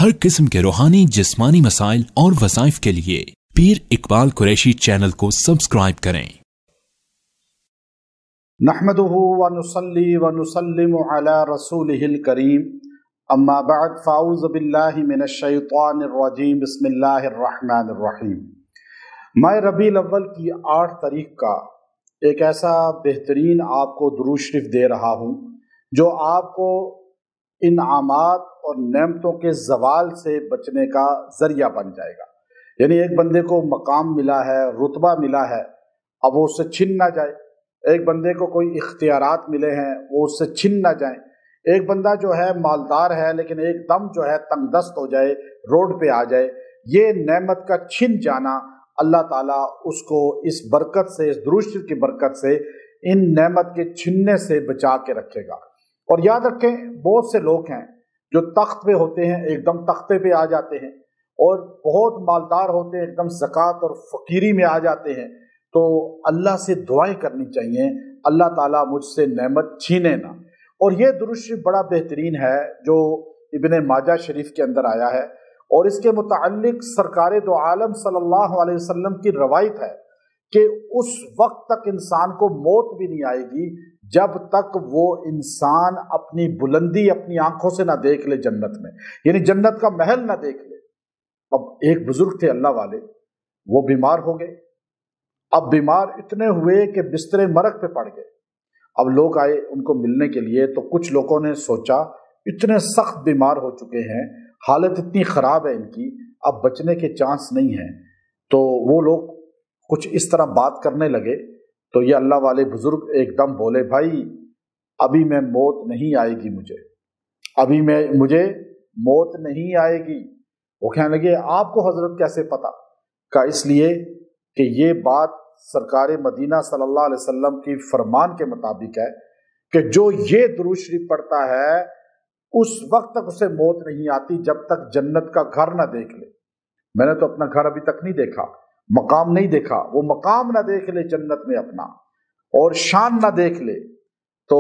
हर किस्म के रूहानी जिस्मानी मसाइल और वज़ाइफ के लिए पीर इकबाल कुरैशी चैनल को सब्सक्राइब करें। नहमदुहु व नुसल्ली व नुसल्लिमु अला रसूलिहिल करीम, अम्मा बअद, फ़ाऊज़ु बिल्लाहि मिनश शैतानिर रजीम, बिस्मिल्लाहिर रहमानिर रहीम। मैं रबीउल अव्वल की 8 तारीख का एक ऐसा बेहतरीन आपको दुरूद शरीफ दे रहा हूँ जो आपको इनामात और नेमतों के ज़वाल से बचने का ज़रिया बन जाएगा। यानी एक बंदे को मकाम मिला है, रुतबा मिला है, अब वो उससे छिन ना जाए। एक बंदे को कोई इख्तियारात मिले हैं, वो उससे छिन ना जाए। एक बंदा जो है मालदार है लेकिन एकदम जो है तंगदस्त हो जाए, रोड पे आ जाए, ये नेमत का छिन जाना अल्लाह ताला उसको इस बरकत से, इस दुरूद शरीफ की बरकत से इन नेमत के छिनने से बचा के रखेगा। और याद रखें, बहुत से लोग हैं जो तख्त पे होते हैं, एकदम तख्ते पे आ जाते हैं, और बहुत मालदार होते हैं, एकदम ज़कात और फ़कीरी में आ जाते हैं। तो अल्लाह से दुआएं करनी चाहिए, अल्लाह ताला मुझसे नेमत छीने ना। और ये दुरूद शरीफ बड़ा बेहतरीन है जो इब्ने माजा शरीफ के अंदर आया है, और इसके मुताल्लिक सरकारे दो आलम सल्लल्लाहु अलैहि वसल्लम की रवायत है कि उस वक्त तक इंसान को मौत भी नहीं आएगी जब तक वो इंसान अपनी बुलंदी अपनी आंखों से ना देख ले जन्नत में, यानी जन्नत का महल ना देख ले। अब एक बुजुर्ग थे अल्लाह वाले, वो बीमार हो गए। अब बीमार इतने हुए कि बिस्तरे मरग पे पड़ गए। अब लोग आए उनको मिलने के लिए, तो कुछ लोगों ने सोचा इतने सख्त बीमार हो चुके हैं, हालत इतनी ख़राब है इनकी, अब बचने के चांस नहीं है। तो वो लोग कुछ इस तरह बात करने लगे। तो ये अल्लाह वाले बुजुर्ग एकदम बोले, भाई अभी मैं मौत नहीं आएगी, मुझे मौत नहीं आएगी। वो कहने लगे, आपको हजरत कैसे पता? का इसलिए कि ये बात सरकार मदीना सल्लल्लाहु अलैहि वसल्लम की फरमान के मुताबिक है कि जो ये दुरूद शरीफ पढ़ता है उस वक्त तक उसे मौत नहीं आती जब तक जन्नत का घर ना देख ले। मैंने तो अपना घर अभी तक नहीं देखा, मकाम नहीं देखा, वो मकाम ना देख ले जन्नत में अपना, और शान ना देख ले। तो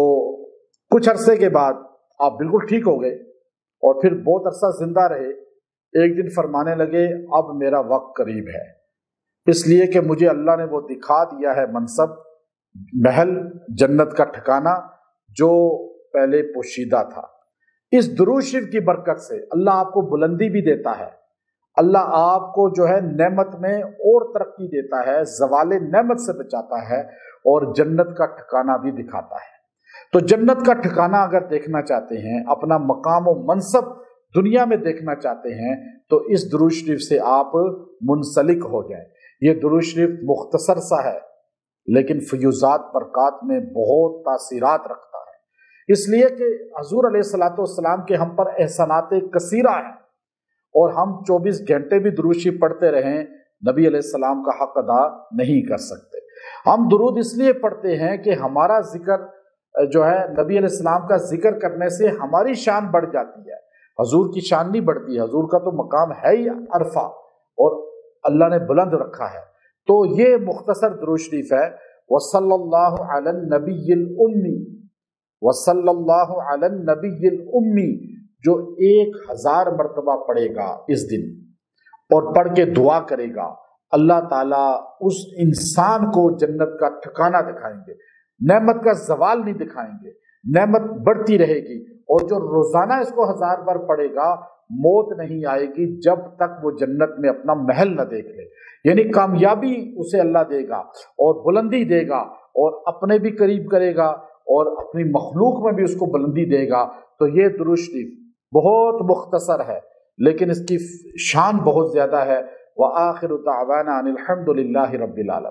कुछ अरसे के बाद आप बिल्कुल ठीक हो गए और फिर बहुत अरसा जिंदा रहे। एक दिन फरमाने लगे, अब मेरा वक्त करीब है, इसलिए कि मुझे अल्लाह ने वो दिखा दिया है मनसब, महल, जन्नत का ठिकाना जो पहले पोशीदा था। इस दुरूद शरीफ की बरकत से अल्लाह आपको बुलंदी भी देता है, अल्लाह आपको जो है नेमत में और तरक्की देता है, ज़वाले नेमत से बचाता है, और जन्नत का ठिकाना भी दिखाता है। तो जन्नत का ठिकाना अगर देखना चाहते हैं, अपना मकाम और मनसब दुनिया में देखना चाहते हैं, तो इस दुरूद शरीफ से आप मुंसलिक हो जाएं। ये दुरूद शरीफ मुख्तसर सा है लेकिन फ़यूज़ात बरक़ात में बहुत तासीरात रखता है, इसलिए कि हज़ूर अलैहिस्सलातु वस्सलाम के हम पर एहसानात कसीरा हैं, और हम 24 घंटे भी दुरूद शरीफ पढ़ते रहें, नबी अलैहिस्सलाम का हक़ अदा नहीं कर सकते। हम दुरूद इसलिए पढ़ते हैं कि हमारा जिक्र जो है, नबी अलैहिस्सलाम का जिक्र करने से हमारी शान बढ़ जाती है, हजूर की शान नहीं बढ़ती। हजूर का तो मकाम है ही अरफा, और अल्लाह ने बुलंद रखा है। तो ये मुख्तसर दुरूद शरीफ है, वसल्लल्लाहु अला नबिय्यिल उम्मी, वसल्लल्लाहु अला नबिय्यिल उम्मी, जो 1000 मरतबा पढ़ेगा इस दिन और पढ़ के दुआ करेगा, अल्लाह ताला उस इंसान को जन्नत का ठिकाना दिखाएंगे, नेमत का ज़वाल नहीं दिखाएंगे, नेमत बढ़ती रहेगी। और जो रोजाना इसको 1000 बार पढ़ेगा, मौत नहीं आएगी जब तक वो जन्नत में अपना महल न देख ले। यानी कामयाबी उसे अल्लाह देगा और बुलंदी देगा, और अपने भी करीब करेगा और अपनी मखलूक में भी उसको बुलंदी देगा। तो ये दुरूद शरीफ बहुत मुख्तसर है लेकिन इसकी शान बहुत ज्यादा है। व आखिरु दावाना अनिल हम्दुलिल्लाहि रब्बिल आलमीन।